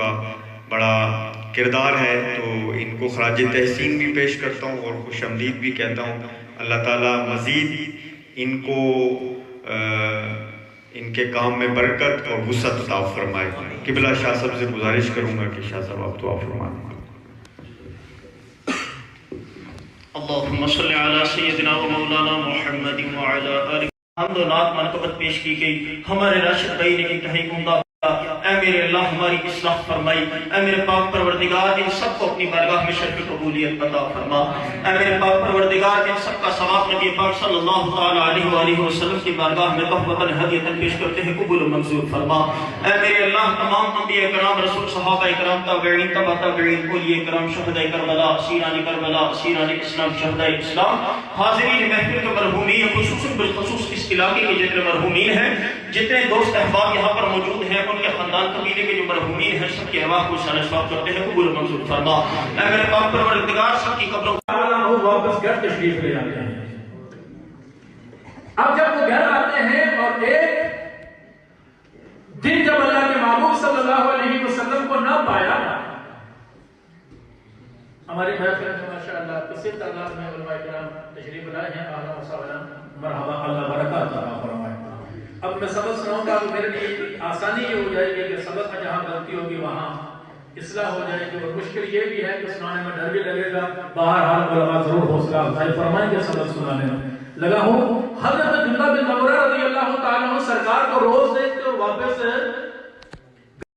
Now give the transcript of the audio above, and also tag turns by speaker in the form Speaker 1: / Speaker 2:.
Speaker 1: کا بڑا کردار ہے، تو ان کو خراج تحسین بھی پیش کرتا ہوں اور خوش آمدید بھی کہتا ہوں۔ اللہ تعالیٰ مزید ان کو ان کے کام میں برکت اور وسعت عطا فرمائے۔ قبلہ شاہ صاحب سے گزارش کروں گا کہ شاہ صاحب آپ دعا فرمائیں۔
Speaker 2: اللہم صلی علی سیدنا و مولانا محمد وعلی آلہ۔ حمد و نعت منقبت پیش کی گئی۔ ہمارے راشد بھائی نے انتہائی عمدہ، اے میرے اللہ ہماری اصلاح فرمائی، اے میرے پاک پروردگار ان سب کو اپنی بارگاہ میں شرف قبولیت عطا فرما، اے میرے پاک پروردگار ان سب کا ثواب نبی پاک صلی اللہ تعالی علیہ وآلہ وسلم کی بارگاہ میں تحفۃ ہدیۃ پیش کرتے ہیں، قبول و منظور فرما۔ اے میرے اللہ تمام انبیاء کرام، رسول، صحابہ کرام، تابعین، تبع تابعین، اولیاء کرام، شہداء کربلا، اسیران کربلا، اسیران اسلام، شہداء اسلام، حاضرین محفل کے مرحومین، خصوصاً بالخصوص اس علاقے کے جتنے مرحومین ہیں، جتنے دوست احباب یہاں پر موجود ہیں، ان کے خاندان قبیلے کے جو مرحومین ہیں، سب کی ارواح کو شان ثواب کرتے ہیں، قبول منظور فرما۔ اے میرے پاک پروردگار سب کی قبروں
Speaker 3: وہ واپس گھر تشریف لے آتے ہیں۔ اب جب وہ گھر آتے ہیں اور ایک دن جب اللہ کے محبوب صلی اللہ علیہ وسلم کو نہ پایا، ہماری محفل میں ماشاءاللہ کسی تعداد میں علماء کرام تشریف لائے ہیں، اہلا و سہلا، مرحبا، اللہ برکات عطا فرمائے۔ اب میں سبق سناؤں گا تو میرے لیے آسانی یہ ہو جائے گی کہ سبق میں جہاں غلطی ہوگی وہاں اصلاح ہو جائے گی، اور مشکل یہ بھی ہے کہ سنانے میں ڈر بھی لگے گا۔ بہرحال علماء ضرور حوصلہ افزائی فرمائیں کہ سبق سنانے میں لگا ہوں۔ حضرت عبداللہ بن عمر رضی اللہ تعالیٰ عنہ سرکار کو روز دیکھتے اور واپس